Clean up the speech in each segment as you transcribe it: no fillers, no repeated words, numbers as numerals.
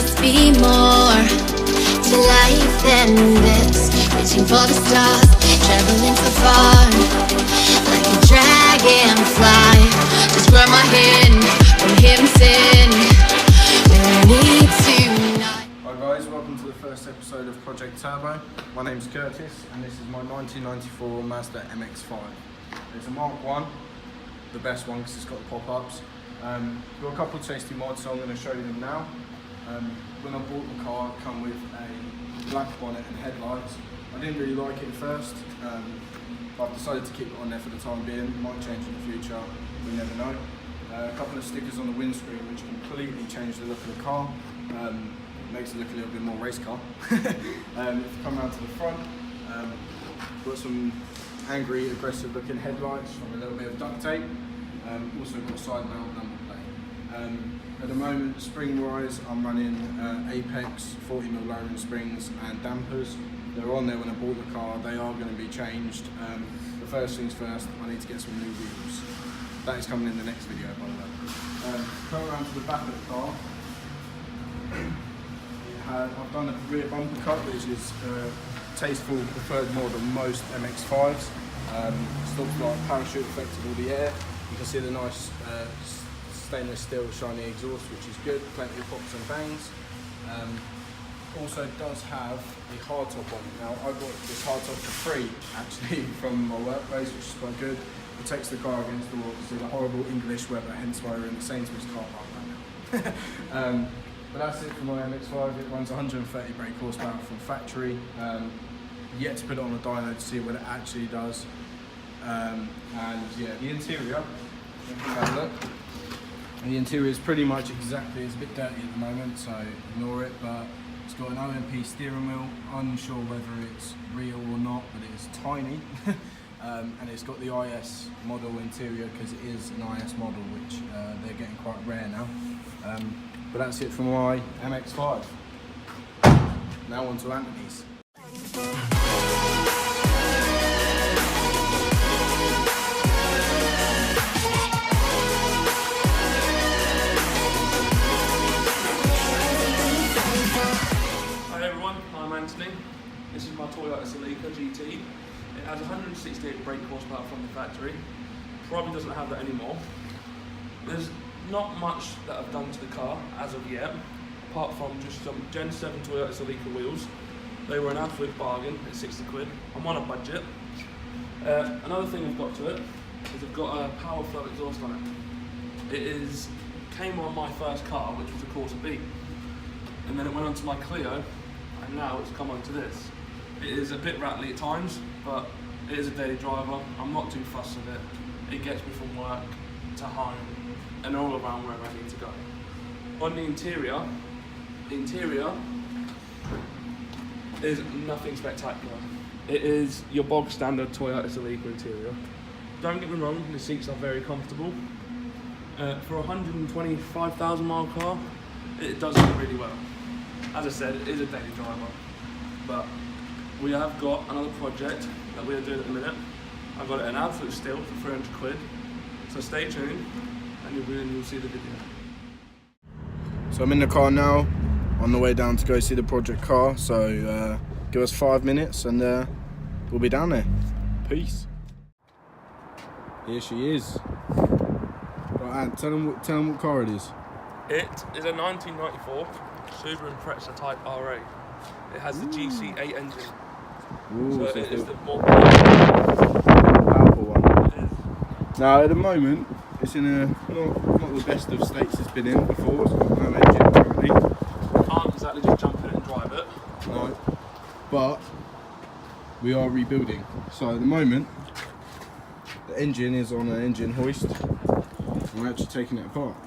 must be more to life than this. Reaching for the stars, traveling so far, like a dragonfly. Just grab my hand from heaven's sin. We need tonight. Hi guys, welcome to the first episode of Project Turbo. My name's Curtis and this is my 1994 Mazda MX-5. It's a Mark 1, the best one because it's got the pop-ups. We've got a couple of tasty mods, so I'm going to show you them now. When I bought the car, it came with a black bonnet and headlights. I didn't really like it at first, but I've decided to keep it on there for the time being. It might change in the future, we never know. A couple of stickers on the windscreen which completely change the look of the car. Makes it look a little bit more race car. If you come around to the front, got some angry, aggressive looking headlights from a little bit of duct tape. Also got a side mount number plate. At the moment, spring-wise, I'm running Apex 40mm lowering springs and dampers. They're on there when I bought the car. They are going to be changed. The first things first, I need to get some new wheels. That is coming in the next video, by the way. Come around to the back of the car. I've done a rear bumper cut, which is tasteful, preferred more than most MX-5s. Stops like parachute effect of all the air. You can see the nice stainless steel shiny exhaust, which is good, plenty of pops and bangs. Also does have a hardtop on it. Now I got this hardtop for free actually from my workplace, which is quite good. Protects the car against the horrible English weather, hence why we're in the Sainsbury's car park right now. But that's it for my MX-5. It runs 130 brake horsepower from factory. Yet to put it on a dyno to see what it actually does. And yeah, the interior, if you have a look. And the interior is pretty much exactly, it's a bit dirty at the moment, so ignore it, but it's got an OMP steering wheel, unsure whether it's real or not, but it's tiny. And it's got the IS model interior because it is an IS model, which they're getting quite rare now. But that's it for my MX-5. Now on to Anthony's. I'm Anthony. This is my Toyota Celica GT. It has 168 brake horsepower from the factory. Probably doesn't have that anymore. There's not much that I've done to the car as of yet, apart from just some Gen 7 Toyota Celica wheels. They were an absolute bargain at 60 quid. I'm on a budget. Another thing I've got to it is I've got a power flow exhaust on it. It came on my first car, which was a Corsa B, and then it went on to my Clio. And now it's come onto this. It is a bit rattly at times, but it is a daily driver. I'm not too fussed with it. It gets me from work to home and all around wherever I need to go. On the interior is nothing spectacular. It is your bog standard Toyota Celica interior. Don't get me wrong, the seats are very comfortable. For a 125,000 mile car, it does it really well. As I said, it is a daily driver, but we have got another project that we are doing at the minute. I've got it an absolute steal for 300 quid, so stay tuned and you'll see the video. So I'm in the car now, on the way down to go see the project car, so give us 5 minutes and we'll be down there. Peace. Here she is. Right, Ant, tell them what car it is. It is a 1994 Subaru Impreza Type RA. It has the GC8 engine. Ooh, so it is the more powerful one. It is. Now at the moment, it's in a not the best of states it's been in before. It's got no engine currently. Can't exactly just jump in and drive it. No, but we are rebuilding. So at the moment, the engine is on an engine hoist. And we're actually taking it apart.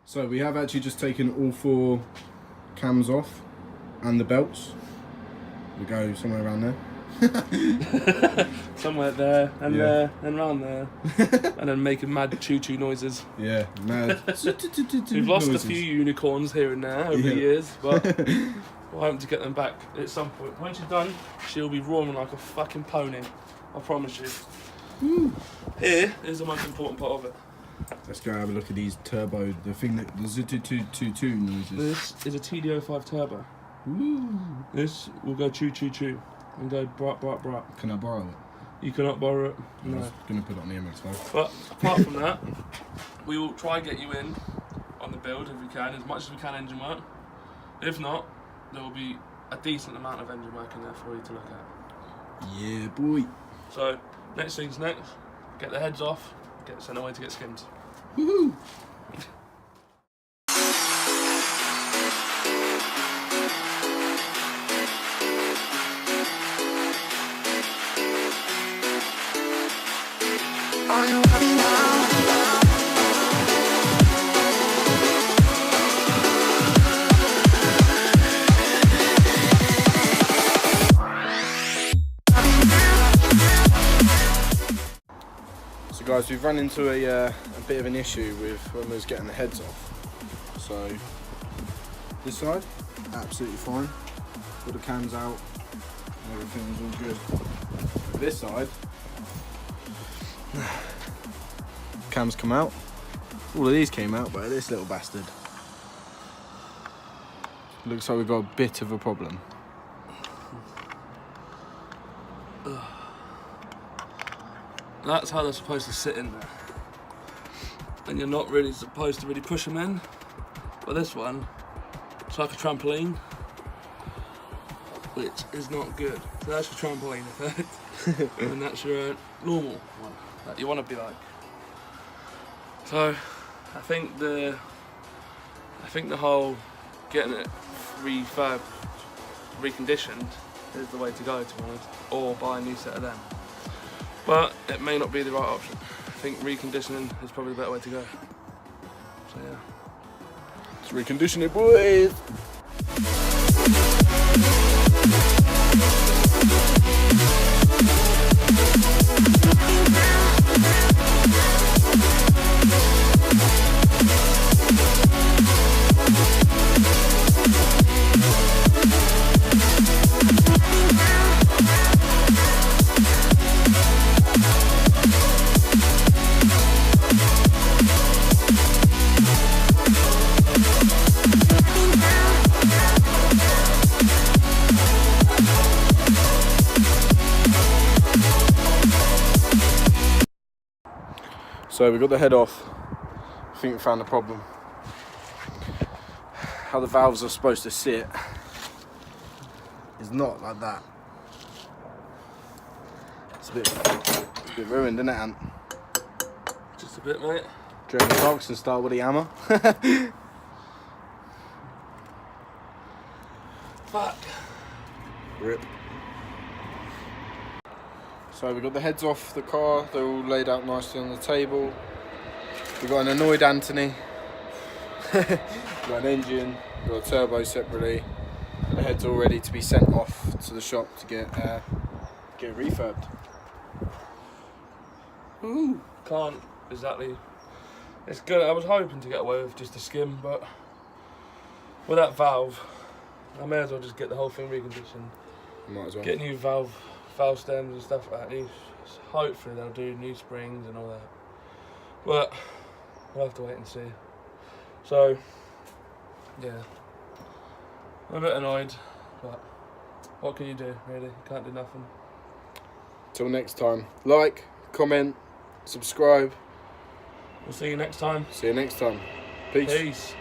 So we have actually just taken all 4 cams off and the belts. We go somewhere around there. Somewhere there and there and around there. And then making mad choo-choo noises. Yeah, mad. We've lost a few unicorns here and there over the years, but we'll hope to get them back at some point. When she's done, she'll be roaring like a fucking pony. I promise you. Here is the most important part of it. Let's go have a look at these turbo, the thing that the ZT222 noises. This is a TD05 turbo. Ooh. This will go choo choo choo and go brat brat brat. Can I borrow it? You cannot borrow it. I No. was going to put it on the MX5. But apart from that, we will try and get you in on the build if we can, as much as we can engine work. If not, there will be a decent amount of engine work in there for you to look at. Yeah, boy. So, next thing's next. Get the heads off, get sent away to get skimmed. Woohoo! Are you happy now? So guys, we've run into a bit of an issue with when we was getting the heads off. So this side, absolutely fine. All the cams out, everything was all good. This side, cams come out. All of these came out, but this little bastard. Looks like we've got a bit of a problem. That's how they're supposed to sit in there. And you're not really supposed to really push them in. But this one, it's like a trampoline, which is not good. So that's your trampoline effect. And that's your normal one that you want to be like. So I think the whole getting it reconditioned is the way to go, to be honest, or buy a new set of them. But it may not be the right option. I think reconditioning is probably the better way to go. So yeah. Let's recondition it, boys! So we got the head off. I think we found the problem. How the valves are supposed to sit is not like that. It's a bit ruined, isn't it, Ant? Just a bit, mate. Drain the box and start with the hammer. Fuck. Rip. So we got the heads off the car, they're all laid out nicely on the table. We've got an annoyed Anthony. We've got an engine, we've got a turbo separately. The head's all ready to be sent off to the shop to get refurbed. Ooh. Can't exactly. It's good. I was hoping to get away with just a skim, but with that valve, I may as well just get the whole thing reconditioned. Might as well. Get new valve stems and stuff like that. Hopefully they'll do new springs and all that. But we'll have to wait and see. So yeah, I'm a bit annoyed, but what can you do, really? You can't do nothing. Till next time, like, comment, subscribe. We'll see you next time. See you next time. Peace. Peace.